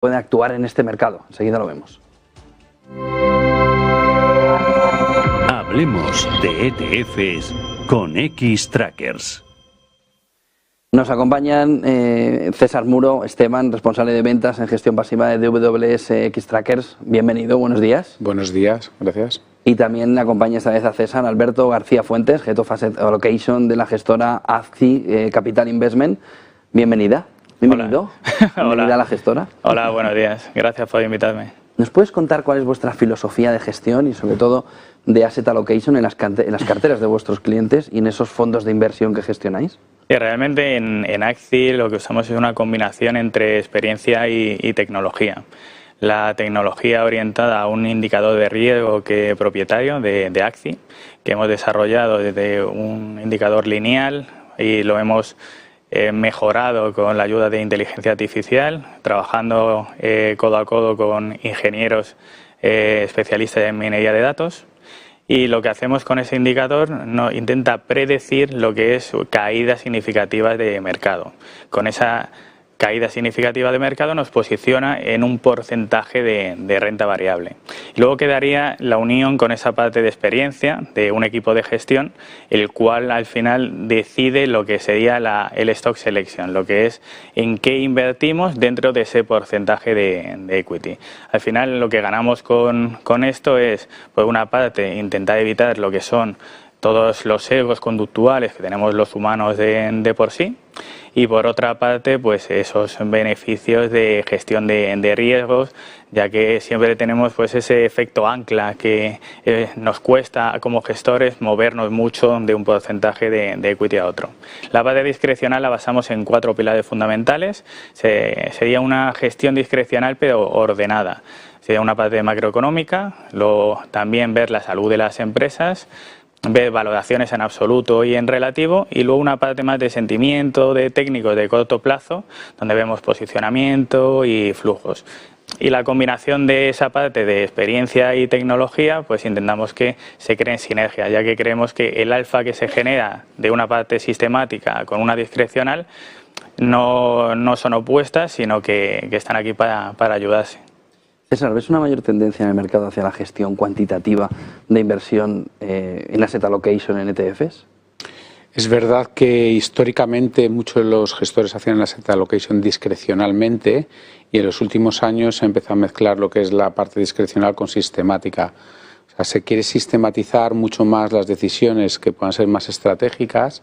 pueden actuar en este mercado. Enseguida lo vemos. Hablemos de ETFs con Xtrackers. Nos acompañan César Muro, Esteban, responsable de ventas en gestión pasiva de DWS Xtrackers. Bienvenido, buenos días. Buenos días, gracias. Y también acompaña esta vez a César Alberto García Fuentes, Head of Asset Allocation de la gestora ACCI Capital Investment. Bienvenida. Bienvenido. Hola. Bienvenida Hola. a la gestora. Hola, buenos días. Gracias por invitarme. ¿Nos puedes contar cuál es vuestra filosofía de gestión y sobre todo de Asset Allocation en las carteras de vuestros clientes y en esos fondos de inversión que gestionáis? Y realmente en ACCI lo que usamos es una combinación entre experiencia y tecnología. La tecnología orientada a un indicador de riesgo propietario de ACCI, que hemos desarrollado desde un indicador lineal y lo hemos mejorado con la ayuda de inteligencia artificial, trabajando codo a codo con ingenieros especialistas en minería de datos. Y lo que hacemos con ese indicador intenta predecir lo que es caídas significativas de mercado. Con esa caída significativa de mercado nos posiciona en un porcentaje de renta variable. Y luego quedaría la unión con esa parte de experiencia de un equipo de gestión, el cual al final decide lo que sería el stock selection, lo que es en qué invertimos dentro de ese porcentaje de equity. Al final lo que ganamos con esto es, por una parte, intentar evitar lo que son todos los sesgos conductuales que tenemos los humanos de por sí, y por otra parte pues esos beneficios de gestión de riesgos, ya que siempre tenemos pues ese efecto ancla que nos cuesta como gestores movernos mucho de un porcentaje de equity a otro. La parte discrecional la basamos en 4 pilares fundamentales. Sería una gestión discrecional pero ordenada. Sería una parte macroeconómica, también ver la salud de las empresas, ver valoraciones en absoluto y en relativo, y luego una parte más de sentimiento, de técnicos de corto plazo, donde vemos posicionamiento y flujos. Y la combinación de esa parte de experiencia y tecnología, pues intentamos que se creen sinergias, ya que creemos que el alfa que se genera de una parte sistemática con una discrecional no son opuestas, sino que están aquí para ayudarse. César, ¿ves una mayor tendencia en el mercado hacia la gestión cuantitativa de inversión en Asset Allocation en ETFs? Es verdad que históricamente muchos de los gestores hacían la Asset Allocation discrecionalmente y en los últimos años se empezó a mezclar lo que es la parte discrecional con sistemática. O sea, se quiere sistematizar mucho más las decisiones que puedan ser más estratégicas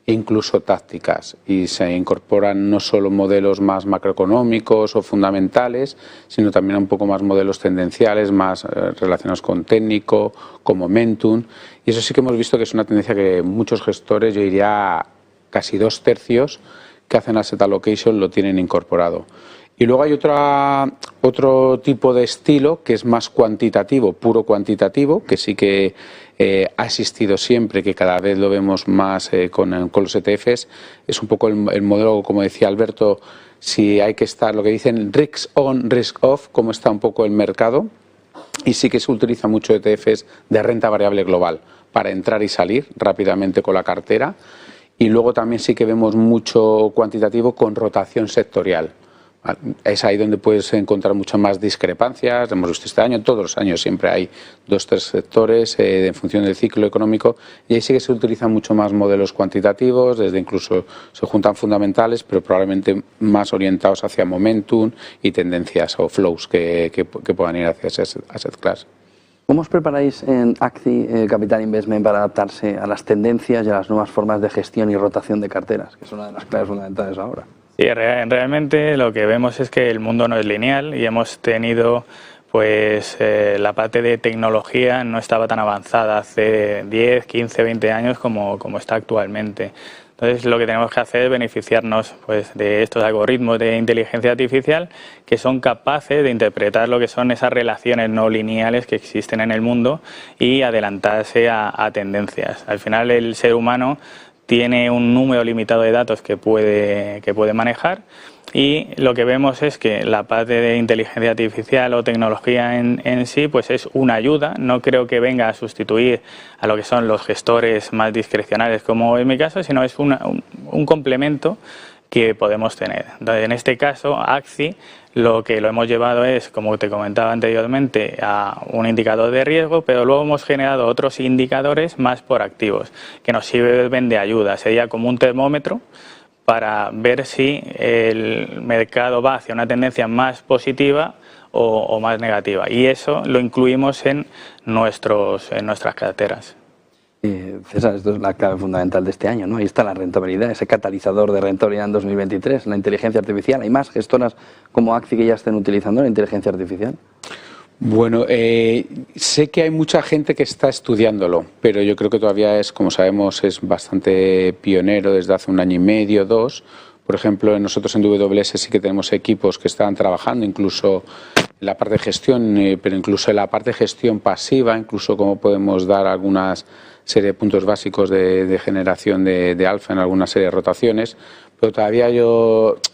e incluso tácticas, y se incorporan no solo modelos más macroeconómicos o fundamentales, sino también un poco más modelos tendenciales, más relacionados con técnico, con momentum, y eso sí que hemos visto que es una tendencia que muchos gestores, yo diría casi 2/3 que hacen Asset Allocation lo tienen incorporado. Y luego hay otro tipo de estilo que es más cuantitativo, puro cuantitativo, que sí que ha existido siempre, que cada vez lo vemos más con los ETFs. Es un poco el modelo, como decía Alberto, si hay que estar, lo que dicen risk on, risk off, cómo está un poco el mercado. Y sí que se utiliza mucho ETFs de renta variable global para entrar y salir rápidamente con la cartera. Y luego también sí que vemos mucho cuantitativo con rotación sectorial. Es ahí donde puedes encontrar muchas más discrepancias. Hemos visto este año, todos los años siempre hay 2-3 sectores en función del ciclo económico, y ahí sí que se utilizan mucho más modelos cuantitativos, desde incluso se juntan fundamentales, pero probablemente más orientados hacia momentum y tendencias o flows que puedan ir hacia ese asset class. ¿Cómo os preparáis en ACCI Capital Investment para adaptarse a las tendencias y a las nuevas formas de gestión y rotación de carteras, que es una de las claves fundamentales ahora? Sí, realmente lo que vemos es que el mundo no es lineal y hemos tenido, pues la parte de tecnología no estaba tan avanzada hace 10, 15, 20 años como está actualmente. Entonces lo que tenemos que hacer es beneficiarnos pues de estos algoritmos de inteligencia artificial que son capaces de interpretar lo que son esas relaciones no lineales que existen en el mundo y adelantarse a tendencias. Al final el ser humano tiene un número limitado de datos que puede manejar, y lo que vemos es que la parte de inteligencia artificial o tecnología en sí pues es una ayuda. No creo que venga a sustituir a lo que son los gestores más discrecionales como en mi caso, sino es un complemento que podemos tener. Entonces, en este caso, ACCI lo que lo hemos llevado es, como te comentaba anteriormente, a un indicador de riesgo, pero luego hemos generado otros indicadores más proactivos que nos sirven de ayuda. Sería como un termómetro para ver si el mercado va hacia una tendencia más positiva o más negativa. Y eso lo incluimos en nuestras carteras. César, esto es la clave fundamental de este año, ¿no? Ahí está la rentabilidad, ese catalizador de rentabilidad en 2023, la inteligencia artificial. ¿Hay más gestoras como ACCI que ya estén utilizando la inteligencia artificial? Bueno, sé que hay mucha gente que está estudiándolo, pero yo creo que todavía es, como sabemos, es bastante pionero desde hace un año y medio, 2. Por ejemplo, nosotros en WS sí que tenemos equipos que están trabajando incluso en la parte de gestión, pero incluso en la parte de gestión pasiva, incluso cómo podemos dar algunas serie de puntos básicos de generación de alfa en alguna serie de rotaciones, pero todavía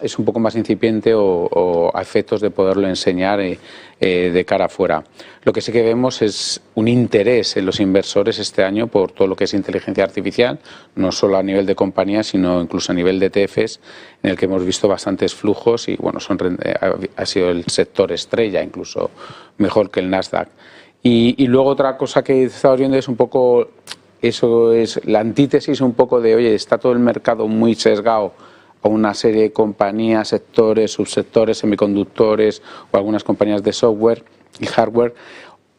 es un poco más incipiente o a efectos de poderlo enseñar de cara afuera. Lo que sí que vemos es un interés en los inversores este año por todo lo que es inteligencia artificial, no solo a nivel de compañía, sino incluso a nivel de ETFs, en el que hemos visto bastantes flujos y bueno, ha sido el sector estrella, incluso mejor que el Nasdaq. Y luego otra cosa que estamos viendo es un poco, eso es la antítesis un poco de, oye, está todo el mercado muy sesgado a una serie de compañías, sectores, subsectores, semiconductores o algunas compañías de software y hardware,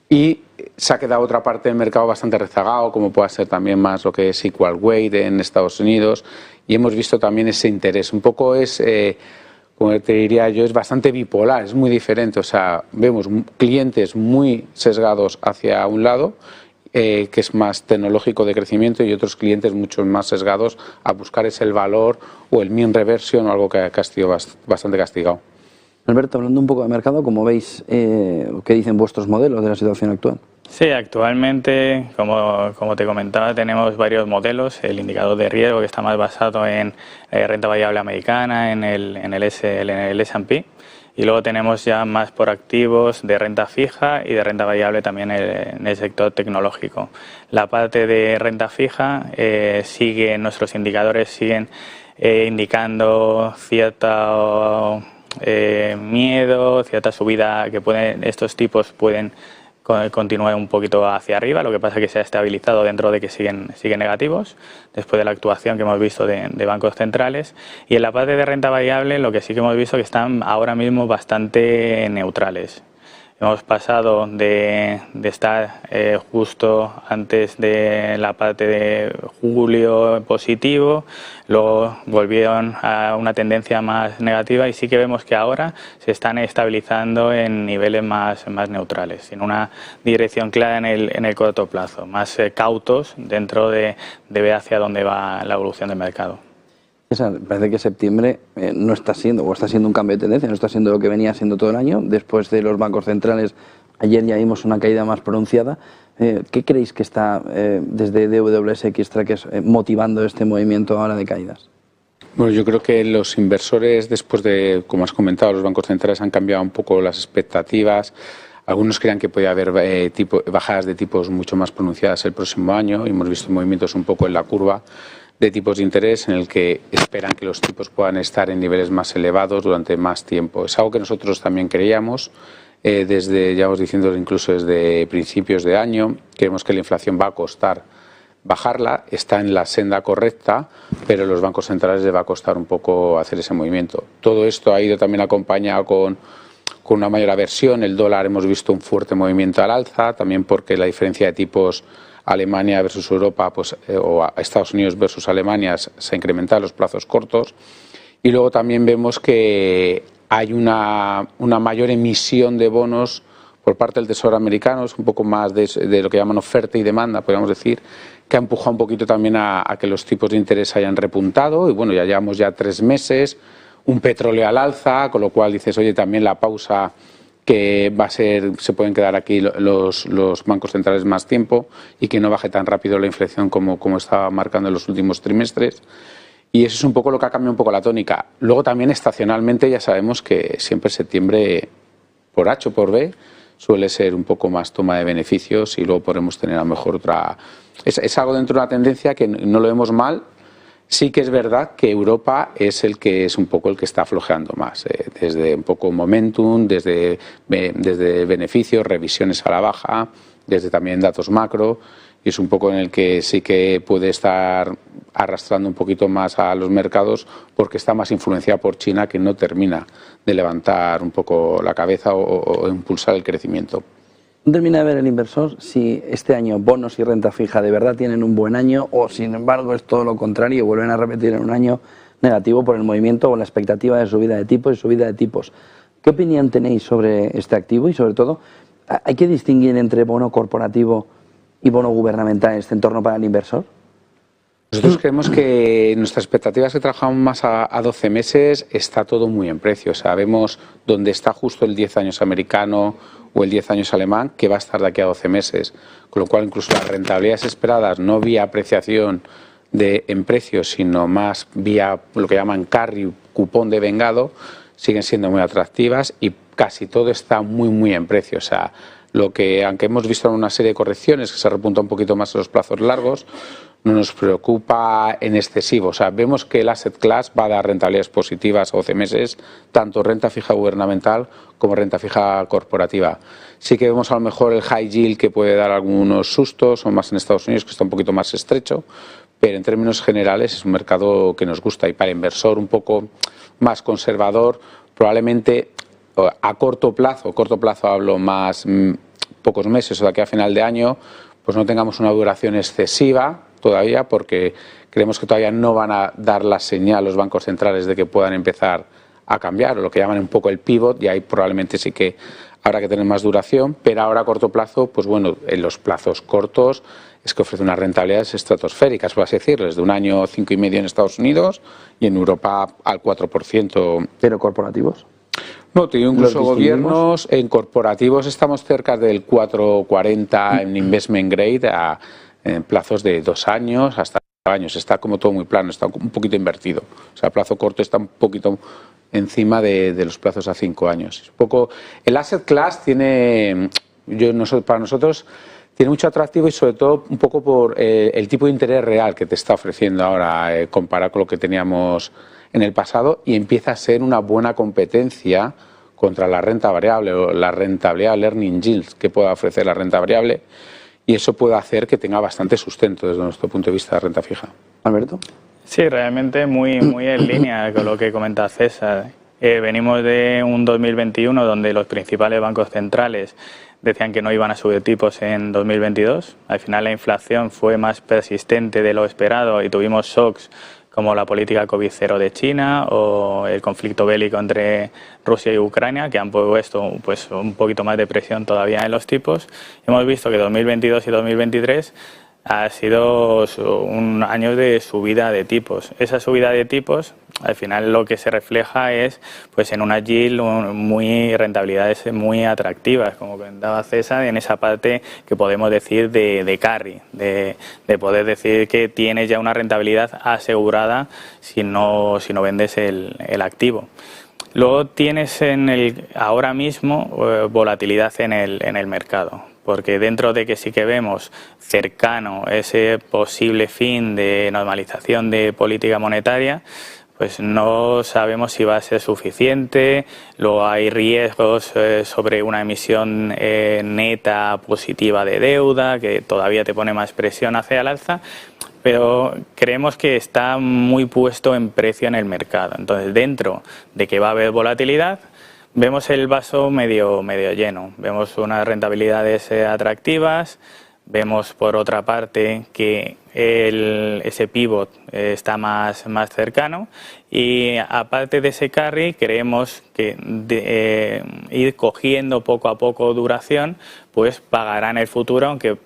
y se ha quedado otra parte del mercado bastante rezagado, como puede ser también más lo que es equal weight en Estados Unidos, y hemos visto también ese interés. Un poco es, como te diría yo, es bastante bipolar, es muy diferente. O sea, vemos clientes muy sesgados hacia un lado, que es más tecnológico de crecimiento, y otros clientes mucho más sesgados a buscar ese el valor o el mean reversion o algo que ha sido bastante castigado. Alberto, hablando un poco de mercado, ¿cómo veis qué dicen vuestros modelos de la situación actual? Sí, actualmente, como te comentaba, tenemos varios modelos. El indicador de riesgo, que está más basado en renta variable americana, en el S&P. Y luego tenemos ya más proactivos de renta fija y de renta variable también en el sector tecnológico. La parte de renta fija nuestros indicadores siguen indicando cierto miedo, cierta subida que estos tipos pueden continuar un poquito hacia arriba. Lo que pasa es que se ha estabilizado dentro de que siguen negativos después de la actuación que hemos visto de bancos centrales. Y en la parte de renta variable lo que sí que hemos visto que están ahora mismo bastante neutrales. Hemos pasado de estar justo antes de la parte de julio positivo, luego volvieron a una tendencia más negativa y sí que vemos que ahora se están estabilizando en niveles más neutrales, sin una dirección clara en el corto plazo, más cautos dentro de ver hacia dónde va la evolución del mercado. César, parece que septiembre no está siendo, o está siendo un cambio de tendencia, no está siendo lo que venía siendo todo el año. Después de los bancos centrales, ayer ya vimos una caída más pronunciada. ¿Qué creéis que está desde DWS Xtrackers motivando este movimiento ahora de caídas? Bueno, yo creo que los inversores, después de, como has comentado, los bancos centrales han cambiado un poco las expectativas. Algunos creían que podía haber bajadas de tipos mucho más pronunciadas el próximo año. Hemos visto movimientos un poco en la curva de tipos de interés en el que esperan que los tipos puedan estar en niveles más elevados durante más tiempo. Es algo que nosotros también creíamos, llevamos diciendo incluso desde principios de año. Creemos que la inflación va a costar bajarla, está en la senda correcta, pero a los bancos centrales les va a costar un poco hacer ese movimiento. Todo esto ha ido también acompañado con una mayor aversión. El dólar hemos visto un fuerte movimiento al alza, también porque la diferencia de tipos Alemania versus Europa, o Estados Unidos versus Alemania, se incrementan los plazos cortos. Y luego también vemos que hay una mayor emisión de bonos por parte del Tesoro americano, es un poco más de lo que llaman oferta y demanda, podríamos decir, que ha empujado un poquito también a que los tipos de interés hayan repuntado. Y bueno, ya llevamos 3 meses, un petróleo al alza, con lo cual dices, oye, también la pausa que va a ser, se pueden quedar aquí los bancos centrales más tiempo y que no baje tan rápido la inflación como estaba marcando en los últimos trimestres. Y eso es un poco lo que ha cambiado un poco la tónica. Luego también estacionalmente ya sabemos que siempre septiembre, por H o por B, suele ser un poco más toma de beneficios y luego podremos tener a lo mejor otra. Es algo dentro de una tendencia que no lo vemos mal. Sí que es verdad que Europa es el que es un poco el que está flojeando más, desde un poco momentum, desde beneficios, revisiones a la baja, desde también datos macro, y es un poco en el que sí que puede estar arrastrando un poquito más a los mercados porque está más influenciado por China, que no termina de levantar un poco la cabeza o impulsar el crecimiento. No termina de ver el inversor si este año bonos y renta fija de verdad tienen un buen año o sin embargo es todo lo contrario y vuelven a repetir en un año negativo por el movimiento o la expectativa de subida de tipos y subida de tipos. ¿Qué opinión tenéis sobre este activo y sobre todo hay que distinguir entre bono corporativo y bono gubernamental en este entorno para el inversor? Nosotros creemos que nuestras expectativas que trabajamos más a 12 meses está todo muy en precio. Sabemos dónde está justo el 10 años americano o el 10 años alemán, que va a estar de aquí a 12 meses. Con lo cual, incluso las rentabilidades esperadas, no vía apreciación en precios, sino más vía lo que llaman carry, cupón de vengado, siguen siendo muy atractivas y casi todo está muy en precio. O sea, aunque hemos visto una serie de correcciones que se repunta un poquito más en los plazos largos, no nos preocupa en excesivo. O sea, vemos que el asset class va a dar rentabilidades positivas a 12 meses, tanto renta fija gubernamental como renta fija corporativa. Sí que vemos a lo mejor el high yield que puede dar algunos sustos, o más en Estados Unidos, que está un poquito más estrecho, pero en términos generales es un mercado que nos gusta, y para inversor un poco más conservador, probablemente a corto plazo hablo más pocos meses o de aquí a final de año, pues no tengamos una duración excesiva todavía, porque creemos que todavía no van a dar la señal los bancos centrales de que puedan empezar a cambiar, o lo que llaman un poco el pivot, y ahí probablemente sí que habrá que tener más duración, pero ahora a corto plazo, pues bueno, en los plazos cortos es que ofrece unas rentabilidades estratosféricas, por así decirlo, desde un año 5,5 en Estados Unidos y en Europa al 4%. ¿Pero corporativos? No, te digo, incluso gobiernos, en corporativos estamos cerca del 4,40 en investment grade en plazos de 2 años hasta años. Está como todo muy plano, está un poquito invertido. O sea, plazo corto está un poquito encima de los plazos a 5 años. Un poco, el asset class para nosotros tiene mucho atractivo, y sobre todo un poco por el tipo de interés real que te está ofreciendo ahora, comparado con lo que teníamos en el pasado, y empieza a ser una buena competencia contra la renta variable o la rentabilidad, el earning yield que pueda ofrecer la renta variable, y eso puede hacer que tenga bastante sustento desde nuestro punto de vista de renta fija. Alberto. Sí, realmente muy en línea con lo que comenta César. Venimos de un 2021 donde los principales bancos centrales decían que no iban a subir tipos en 2022. Al final la inflación fue más persistente de lo esperado y tuvimos shocks como la política COVID-0 de China o el conflicto bélico entre Rusia y Ucrania, que han puesto pues, un poquito más de presión todavía en los tipos. Hemos visto que 2022 y 2023 ha sido un año de subida de tipos. Esa subida de tipos, al final lo que se refleja es pues en una yield rentabilidades muy atractivas, como comentaba César, en esa parte que podemos decir de carry, de poder decir que tienes ya una rentabilidad asegurada si no vendes el activo. Luego tienes ahora mismo volatilidad en el mercado, porque dentro de que sí que vemos cercano ese posible fin de normalización de política monetaria, pues no sabemos si va a ser suficiente. Luego hay riesgos sobre una emisión neta positiva de deuda, que todavía te pone más presión hacia el alza, pero creemos que está muy puesto en precio en el mercado. Entonces, dentro de que va a haber volatilidad, vemos el vaso medio lleno. Vemos unas rentabilidades atractivas, vemos por otra parte que ese pivot está más cercano, y aparte de ese carry creemos que ir cogiendo poco a poco duración pues pagará en el futuro, aunque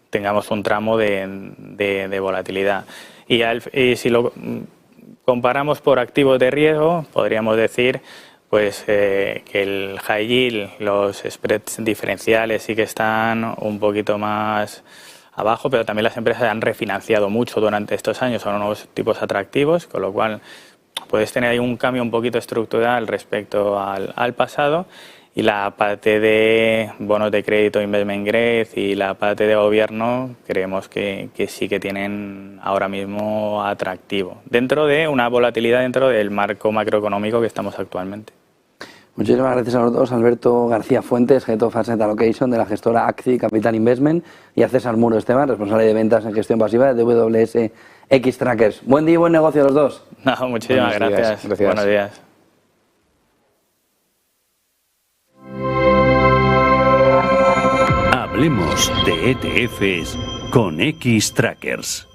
tengamos un tramo de volatilidad. Y si lo comparamos por activos de riesgo, podríamos decir pues que el high yield, los spreads diferenciales sí que están un poquito más abajo, pero también las empresas han refinanciado mucho durante estos años, son unos tipos atractivos, con lo cual puedes tener ahí un cambio un poquito estructural respecto al pasado. Y la parte de bonos de crédito, investment grade y la parte de gobierno creemos que sí que tienen ahora mismo atractivo, dentro de una volatilidad dentro del marco macroeconómico que estamos actualmente. Muchísimas gracias a los dos, Alberto García Fuentes, Head of Asset Allocation de la gestora Acci Capital Investment, y a César Muro Esteban, responsable de ventas en gestión pasiva de WS Xtrackers. Buen día y buen negocio a los dos. No, muchísimas gracias. Buenos días. Hablemos de ETFs con Xtrackers.